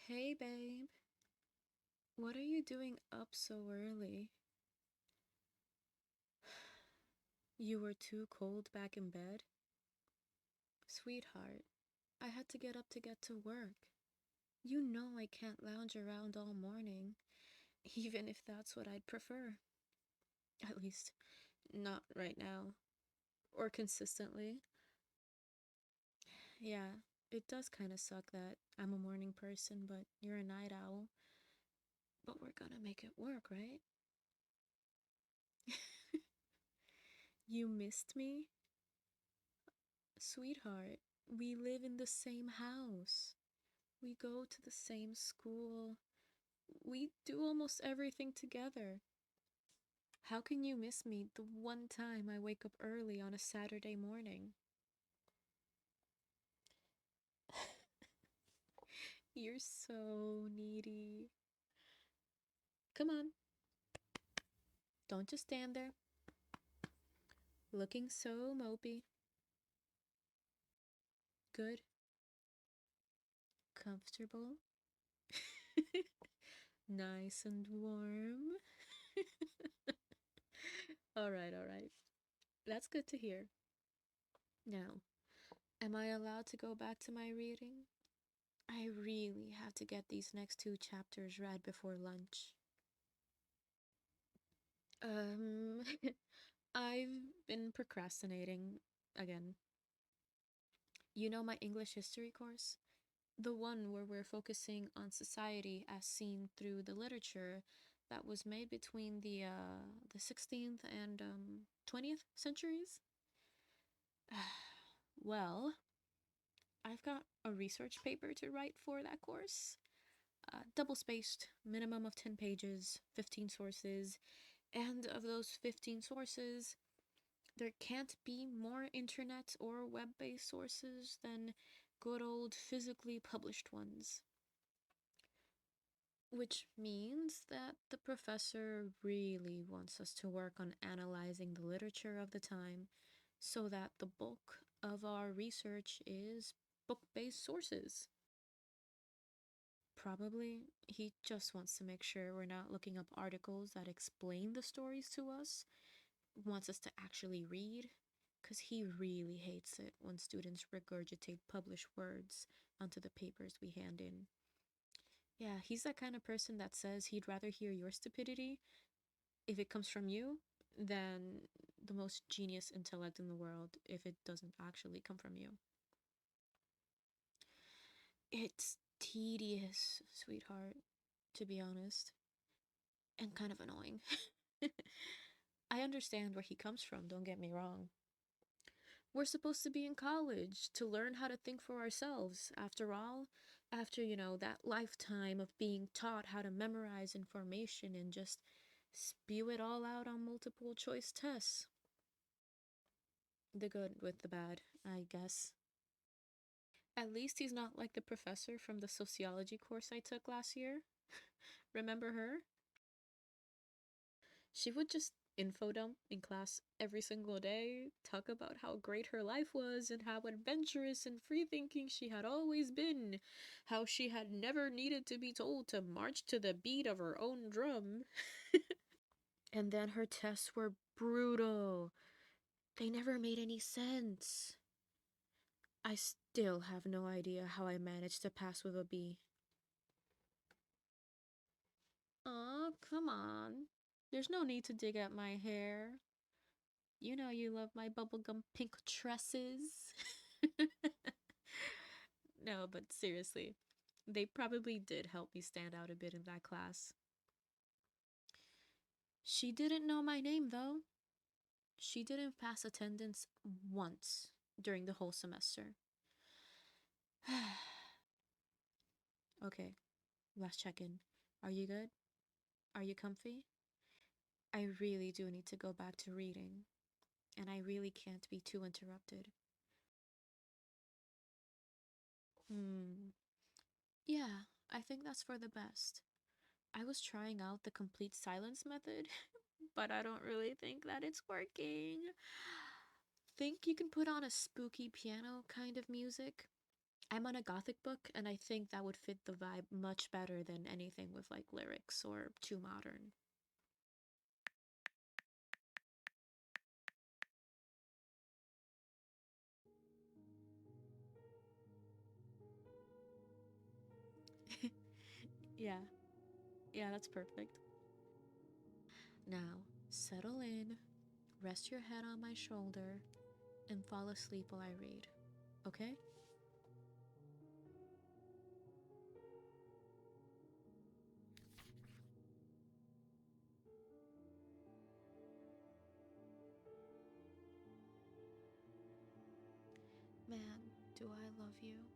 Hey, babe. What are you doing up so early? You were too cold back in bed? Sweetheart, I had to get up to get to work. You know I can't lounge around all morning, even if that's what I'd prefer. At least, not right now. Or consistently. Yeah, it does kind of suck that I'm a morning person, but you're a night owl. But we're gonna make it work, right? You missed me? Sweetheart, we live in the same house. We go to the same school. We do almost everything together. How can you miss me the one time I wake up early on a Saturday morning? You're so needy. Come on, don't just stand there, looking so mopey. Good, comfortable, nice and warm. All right. That's good to hear. Now, am I allowed to go back to my reading? I really have to get these next two chapters read before lunch. Um, I've been procrastinating again. You know my English history course? The one where we're focusing on society as seen through the literature that was made between the 16th and 20th centuries? Well, I've got a research paper to write for that course. Double spaced, minimum of 10 pages, 15 sources, and of those 15 sources, there can't be more internet or web based sources than good old physically published ones. Which means that the professor really wants us to work on analyzing the literature of the time so that the bulk of our research is book based sources. Probably he just wants to make sure we're not looking up articles that explain the stories to us, wants us to actually read, because he really hates it when students regurgitate published words onto the papers we hand in. Yeah, he's that kind of person that says he'd rather hear your stupidity if it comes from you than the most genius intellect in the world if it doesn't actually come from you. It's tedious, sweetheart, to be honest, and kind of annoying. I understand where he comes from, don't get me wrong. We're supposed to be in college to learn how to think for ourselves. After all, after, that lifetime of being taught how to memorize information and just spew it all out on multiple choice tests. The good with the bad, I guess. At least he's not like the professor from the sociology course I took last year. Remember her? She would just info dump in class every single day, talk about how great her life was and how adventurous and free thinking she had always been, how she had never needed to be told to march to the beat of her own drum. And then her tests were brutal. They never made any sense. I still have no idea how I managed to pass with a B. Aw, come on. There's no need to dig at my hair. You know you love my bubblegum pink tresses. No, but seriously, they probably did help me stand out a bit in that class. She didn't know my name, though. She didn't pass attendance once during the whole semester. Okay, last check in. Are you good? Are you comfy? I really do need to go back to reading, and I really can't be too interrupted. Hmm. Yeah, I think that's for the best. I was trying out the complete silence method, but I don't really think that it's working. Think you can put on a spooky piano kind of music? I'm on a gothic book, and I think that would fit the vibe much better than anything with like lyrics or too modern. Yeah, yeah, that's perfect. Now, settle in, rest your head on my shoulder, and fall asleep while I read, okay? Man, do I love you.